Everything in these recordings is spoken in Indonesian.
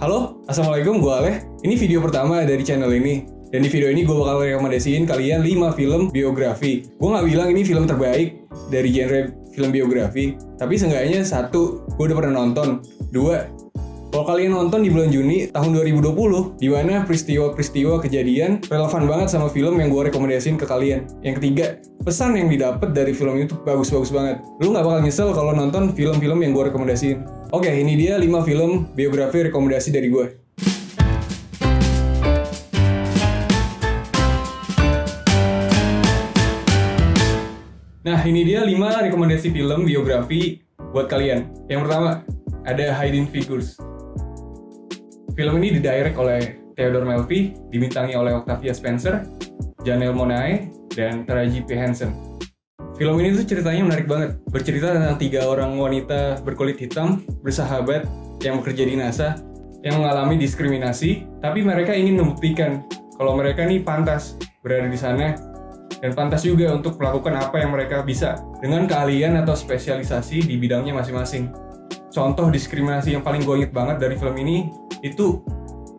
Halo, Assalamualaikum, gue Aleh. Ini video pertama dari channel ini. Dan di video ini gue bakal rekomendasiin kalian 5 film biografi. Gue gak bilang ini film terbaik dari genre film biografi, tapi seenggaknya 1, gue udah pernah nonton. 2, kalau kalian nonton di bulan Juni tahun 2020, di mana peristiwa-peristiwa kejadian relevan banget sama film yang gue rekomendasiin ke kalian. Yang ketiga, pesan yang didapat dari film itu bagus-bagus banget. Lu gak bakal nyesel kalau nonton film-film yang gue rekomendasiin. Oke, ini dia 5 film biografi rekomendasi dari gue. Nah, ini dia 5 rekomendasi film biografi buat kalian. Yang pertama, ada Hidden Figures. Film ini didirect oleh Theodore Melfi, dibintangi oleh Octavia Spencer, Janelle Monáe, dan Taraji P. Henson. Film ini tuh ceritanya menarik banget. Bercerita tentang 3 orang wanita berkulit hitam, bersahabat, yang bekerja di NASA, yang mengalami diskriminasi, tapi mereka ingin membuktikan kalau mereka nih pantas berada di sana, dan pantas juga untuk melakukan apa yang mereka bisa, dengan keahlian atau spesialisasi di bidangnya masing-masing. Contoh diskriminasi yang paling gue inget banget dari film ini, itu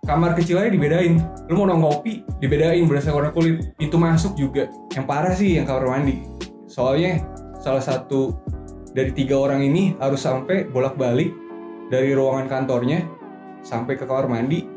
kamar kecilnya dibedain. Lu mau nongkrong kopi, dibedain berdasarkan warna kulit. Itu masuk juga. Yang parah sih yang kamar mandi. Soalnya salah satu dari 3 orang ini harus sampai bolak-balik dari ruangan kantornya sampai ke kamar mandi.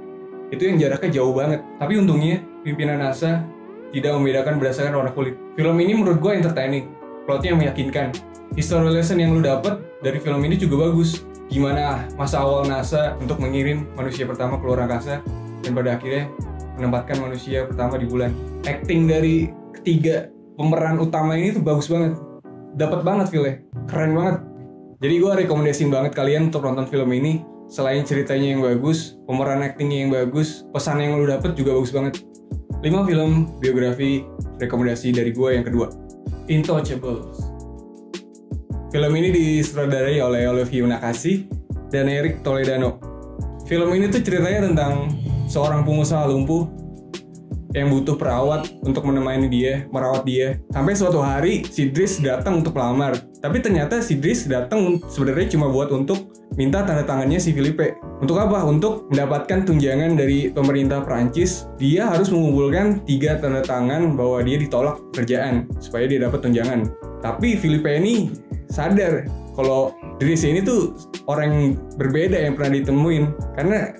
Itu yang jaraknya jauh banget. Tapi untungnya pimpinan NASA tidak membedakan berdasarkan warna kulit. Film ini menurut gue entertaining. Plotnya meyakinkan. History lesson yang lu dapet dari film ini juga bagus. Gimana masa awal NASA untuk mengirim manusia pertama ke luar angkasa dan pada akhirnya menempatkan manusia pertama di bulan. Acting dari ketiga pemeran utama ini tuh bagus banget. Dapat banget feel-nya. Keren banget. Jadi gue rekomendasiin banget kalian untuk nonton film ini. Selain ceritanya yang bagus, pemeran actingnya yang bagus, pesan yang lu dapet juga bagus banget. 5 film biografi rekomendasi dari gue yang kedua. Intouchables. Film ini disutradarai oleh Olivier Nakasi dan Eric Toledano. Film ini tuh ceritanya tentang seorang pengusaha lumpuh yang butuh perawat untuk menemani dia, merawat dia. Sampai suatu hari si Dries datang untuk melamar. Tapi ternyata si Dries datang sebenarnya cuma buat untuk minta tanda tangannya si Philippe. Untuk apa? Untuk mendapatkan tunjangan dari pemerintah Prancis. Dia harus mengumpulkan 3 tanda tangan bahwa dia ditolak pekerjaan supaya dia dapat tunjangan. Tapi Philippe ini sadar kalau Dries ini tuh orang yang berbeda yang pernah ditemuin, karena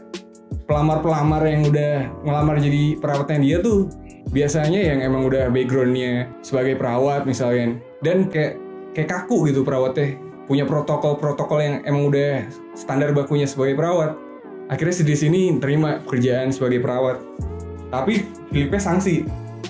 pelamar-pelamar yang udah ngelamar jadi perawatnya dia tuh biasanya yang emang udah backgroundnya sebagai perawat misalnya, dan kayak kaku gitu perawatnya, punya protokol yang emang udah standar bakunya sebagai perawat. Akhirnya si Dries ini terima pekerjaan sebagai perawat, tapi Philippe sanksi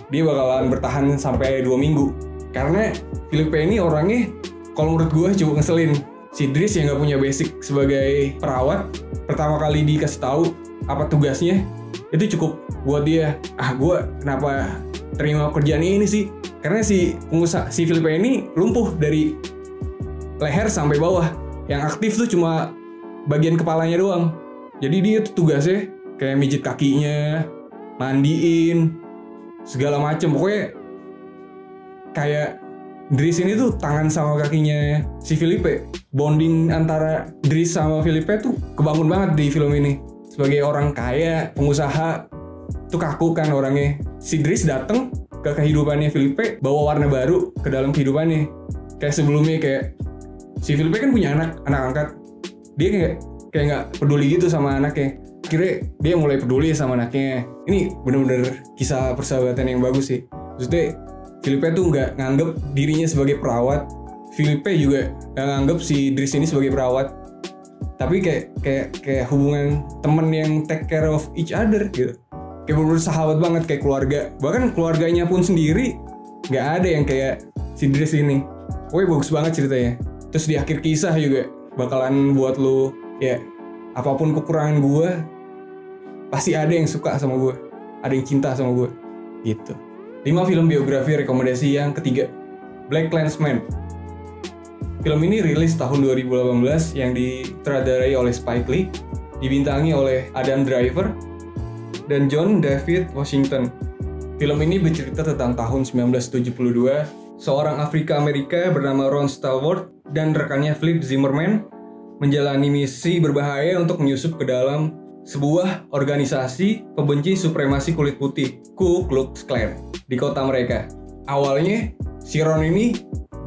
dia bakalan bertahan sampai 2 minggu karena Philippe ini orangnya kalau menurut gue cukup ngeselin. Si Dries yang gak punya basic sebagai perawat, pertama kali dikasih tahu apa tugasnya, itu cukup buat dia, gue kenapa terima kerjaan ini sih? Karena si Philippe ini lumpuh dari leher sampai bawah. Yang aktif tuh cuma bagian kepalanya doang. Jadi dia tuh tugasnya kayak mijit kakinya, mandiin, segala macem. Pokoknya kayak Dries ini tuh tangan sama kakinya si Philippe. Bonding antara Dries sama Philippe tuh kebangun banget di film ini. Sebagai orang kaya, pengusaha, tuh kaku kan orangnya. Si Dries dateng ke kehidupannya Philippe, bawa warna baru ke dalam kehidupannya. Kayak sebelumnya kayak si Philippe kan punya anak angkat. Dia kayak nggak peduli gitu sama anaknya. Akhirnya dia mulai peduli sama anaknya. Ini bener-bener kisah persahabatan yang bagus sih. Maksudnya Philippe tuh nggak nganggep dirinya sebagai perawat. Philippe juga nggak nganggep si Dries ini sebagai perawat. Tapi kayak hubungan temen yang take care of each other gitu. Kayak bener-bener sahabat banget, kayak keluarga. Bahkan keluarganya pun sendiri nggak ada yang kayak si Dries ini. Pokoknya bagus banget ceritanya. Terus di akhir kisah juga bakalan buat lo ya, apapun kekurangan gue, pasti ada yang suka sama gue, ada yang cinta sama gue gitu. 5 film biografi rekomendasi yang ketiga, BlacKkKlansman. Film ini rilis tahun 2018 yang disutradarai oleh Spike Lee, dibintangi oleh Adam Driver dan John David Washington. Film ini bercerita tentang tahun 1972, seorang Afrika Amerika bernama Ron Stallworth dan rekannya Philip Zimmerman menjalani misi berbahaya untuk menyusup ke dalam sebuah organisasi pembenci supremasi kulit putih, Ku Klux Klan, di kota mereka. Awalnya, si Ron ini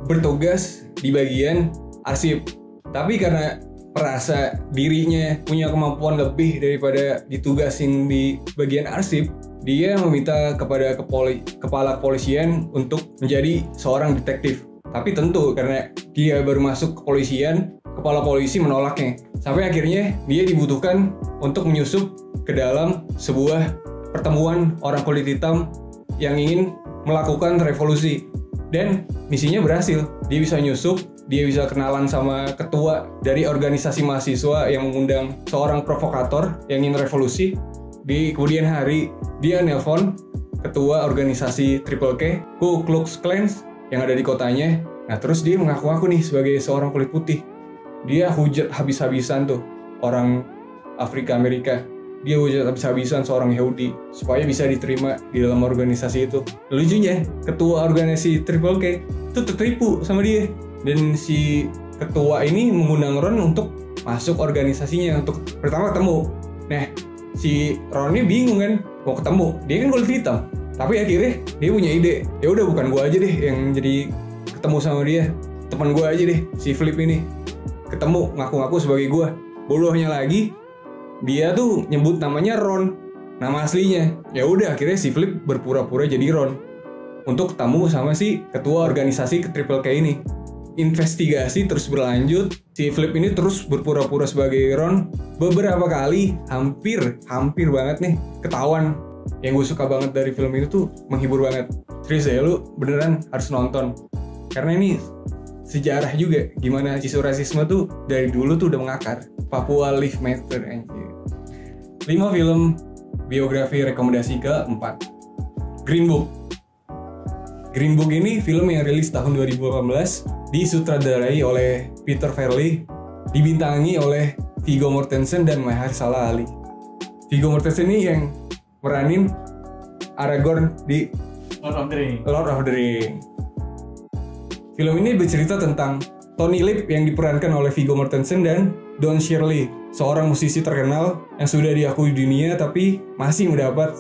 bertugas di bagian arsip, tapi karena merasa dirinya punya kemampuan lebih daripada ditugasin di bagian arsip, dia meminta kepada kepala kepolisian untuk menjadi seorang detektif. Tapi tentu karena dia baru masuk kepolisian, kepala polisi menolaknya. Sampai akhirnya dia dibutuhkan untuk menyusup ke dalam sebuah pertemuan orang kulit hitam yang ingin melakukan revolusi. Dan misinya berhasil. Dia bisa nyusup, dia bisa kenalan sama ketua dari organisasi mahasiswa yang mengundang seorang provokator yang ingin revolusi. Di kemudian hari, dia nelpon ketua organisasi Triple K, Ku Klux Klan yang ada di kotanya. Nah, terus dia mengaku-ngaku nih sebagai seorang kulit putih. Dia hujat habis-habisan tuh orang Afrika Amerika. Dia hujat habis-habisan seorang Yahudi supaya bisa diterima di dalam organisasi itu. Lucunya, ketua organisasi Triple K itu tertipu sama dia. Dan si ketua ini mengundang Ron untuk masuk organisasinya, untuk pertama ketemu. Nah, si Ron ini bingung kan mau ketemu. Dia kan kulit hitam. Tapi akhirnya dia punya ide. Ya udah, bukan gua aja deh yang jadi ketemu sama dia. Teman gua aja deh, si Flip ini. Ketemu ngaku-ngaku sebagai gua. Bodohnya lagi, dia tuh nyebut namanya Ron, nama aslinya. Ya udah, akhirnya si Flip berpura-pura jadi Ron untuk ketemu sama si ketua organisasi Triple K ini. Investigasi terus berlanjut. Si Flip ini terus berpura-pura sebagai Ron beberapa kali, hampir banget nih ketahuan. Yang gue suka banget dari film ini tuh menghibur banget. Serius ya, lu beneran harus nonton. Karena ini sejarah juga gimana isu rasisme tuh dari dulu tuh udah mengakar. Papua Lives Matter anjir. 5 film biografi rekomendasi keempat. Green Book. Green Book ini film yang rilis tahun 2018, disutradarai oleh Peter Farrelly, dibintangi oleh Viggo Mortensen dan Mahershala Ali. Viggo Mortensen ini yang meranin Aragorn di Lord of the Ring. Film ini bercerita tentang Tony Lip yang diperankan oleh Viggo Mortensen dan Don Shirley, seorang musisi terkenal yang sudah diakui dunia tapi masih mendapat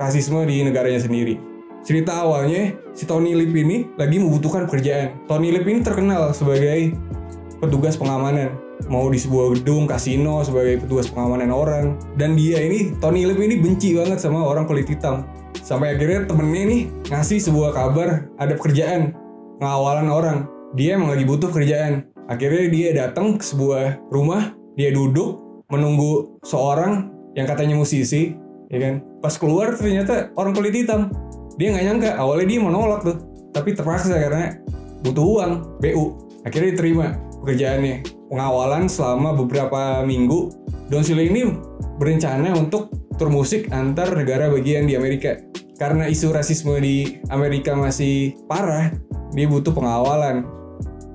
rasisme di negaranya sendiri. Cerita awalnya, si Tony Lip ini lagi membutuhkan pekerjaan. Tony Lip ini terkenal sebagai petugas pengamanan, mau di sebuah gedung kasino sebagai petugas pengamanan orang. Dan dia ini, Tony Lip ini benci banget sama orang kulit hitam. Sampai akhirnya temennya nih ngasih sebuah kabar ada pekerjaan pengawalan orang. Dia emang lagi butuh kerjaan. Akhirnya dia datang ke sebuah rumah, dia duduk menunggu seorang yang katanya musisi, ya kan? Pas keluar ternyata orang kulit hitam. Dia nggak nyangka, awalnya dia mau nolak tuh, tapi terpaksa karena butuh uang, BU. Akhirnya diterima pekerjaannya, pengawalan selama beberapa minggu. Don Shirley ini berencana untuk tur musik antar negara bagian di Amerika. Karena isu rasisme di Amerika masih parah, dia butuh pengawalan.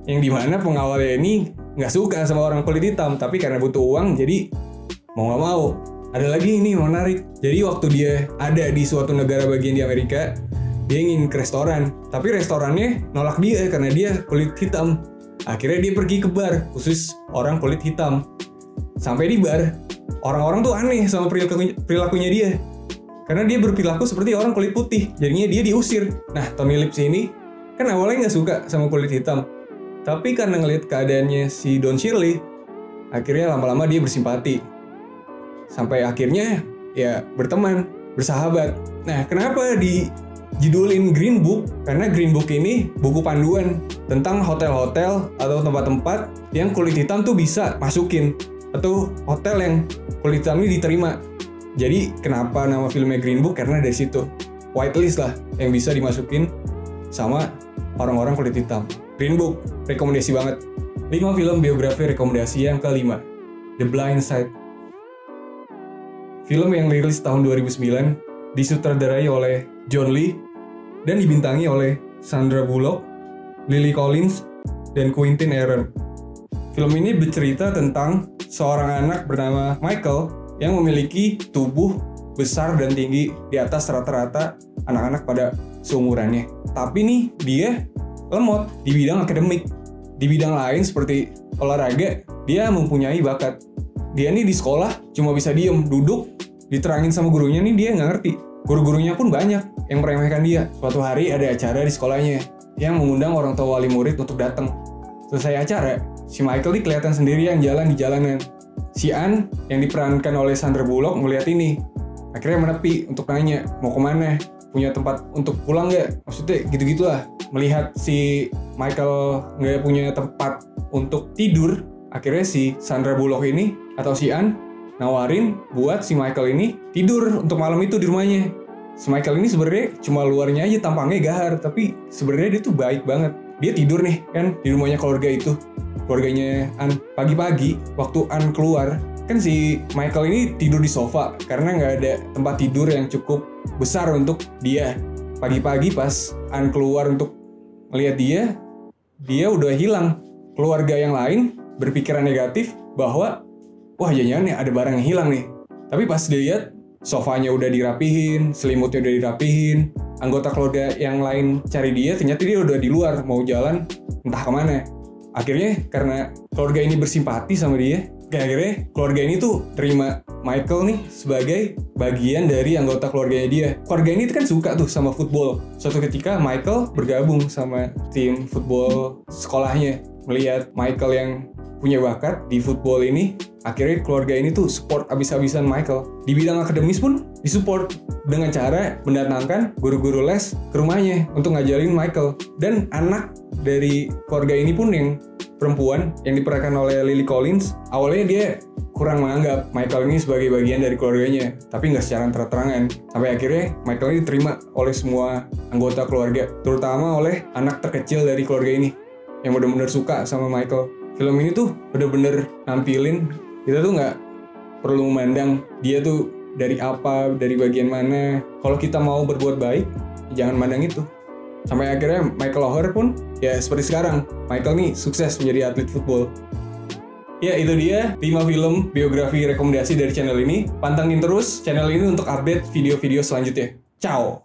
Yang dimana pengawalnya ini nggak suka sama orang kulit hitam, tapi karena butuh uang, jadi mau nggak mau. Ada lagi ini menarik. Jadi waktu dia ada di suatu negara bagian di Amerika, dia ingin ke restoran, tapi restorannya nolak dia karena dia kulit hitam. Akhirnya dia pergi ke bar khusus orang kulit hitam. Sampai di bar, orang-orang tuh aneh sama perilakunya dia. Karena dia berperilaku seperti orang kulit putih, jadinya dia diusir. Nah, Tony Lip ini kan awalnya nggak suka sama kulit hitam, tapi karena ngelihat keadaannya si Don Shirley, akhirnya lama-lama dia bersimpati. Sampai akhirnya ya berteman, bersahabat. Nah, kenapa dijudulin Green Book? Karena Green Book ini buku panduan tentang hotel-hotel atau tempat-tempat yang kulit hitam tuh bisa masukin, atau hotel yang kulit hitam ini diterima. Jadi kenapa nama filmnya Green Book? Karena dari situ whitelist lah yang bisa dimasukin sama orang-orang kulit hitam. Green Book, rekomendasi banget. 5 film biografi rekomendasi yang kelima. The Blind Side. Film yang rilis tahun 2009, disutradarai oleh John Lee dan dibintangi oleh Sandra Bullock, Lily Collins, dan Quentin Aaron. Film ini bercerita tentang seorang anak bernama Michael yang memiliki tubuh besar dan tinggi di atas rata-rata anak-anak pada seumurannya. Tapi nih dia lemot di bidang akademik. Di bidang lain seperti olahraga, dia mempunyai bakat. dia nih di sekolah cuma bisa diem, duduk, diterangin sama gurunya nih dia nggak ngerti. Guru-gurunya pun banyak yang meremehkan dia. Suatu hari ada acara di sekolahnya yang mengundang orang tua wali murid untuk datang. Selesai acara, si Michael nih kelihatan sendirian jalan di jalanan. Si Ann yang diperankan oleh Sandra Bullock melihat ini. Akhirnya menepi untuk nanya, mau kemana? Punya tempat untuk pulang nggak? Maksudnya gitu-gitulah. Melihat si Michael nggak punya tempat untuk tidur, akhirnya si Sandra Bullock ini atau si Ann nawarin buat si Michael ini tidur untuk malam itu di rumahnya. Si Michael ini sebenarnya cuma luarnya aja tampangnya gahar, tapi sebenarnya dia tuh baik banget. Dia tidur nih kan di rumahnya keluarga itu, keluarganya Ann. Pagi-pagi waktu Ann keluar, kan si Michael ini tidur di sofa karena nggak ada tempat tidur yang cukup besar untuk dia. Pagi-pagi pas Ann keluar untuk melihat dia udah hilang. Keluarga yang lain berpikiran negatif bahwa wah jangan-jangan nih ada barang yang hilang nih. Tapi pas dilihat sofanya udah dirapihin, selimutnya udah dirapihin, anggota keluarga yang lain cari dia, ternyata dia udah di luar mau jalan entah kemana. Akhirnya karena keluarga ini bersimpati sama dia, akhirnya keluarga ini tuh terima Michael nih sebagai bagian dari anggota keluarganya dia. Keluarga ini kan suka tuh sama football. Suatu ketika Michael bergabung sama tim football sekolahnya. Melihat Michael yang punya bakat di football ini, akhirnya keluarga ini tuh support abis-abisan Michael. Di bidang akademis pun disupport dengan cara mendatangkan guru-guru les ke rumahnya untuk ngajarin Michael. Dan anak dari keluarga ini pun yang perempuan yang diperankan oleh Lily Collins, awalnya dia kurang menganggap Michael ini sebagai bagian dari keluarganya, tapi nggak secara terang-terangan. Sampai akhirnya Michael ini diterima oleh semua anggota keluarga, terutama oleh anak terkecil dari keluarga ini yang benar-benar suka sama Michael. Film ini tuh bener-bener nampilin kita tuh nggak perlu memandang dia tuh dari apa, dari bagian mana. Kalau kita mau berbuat baik, jangan mandang itu. Sampai akhirnya Michael O'Hare pun ya seperti sekarang, Michael nih sukses menjadi atlet football. Ya itu dia 5 film biografi rekomendasi dari channel ini. Pantengin terus channel ini untuk update video-video selanjutnya. Ciao!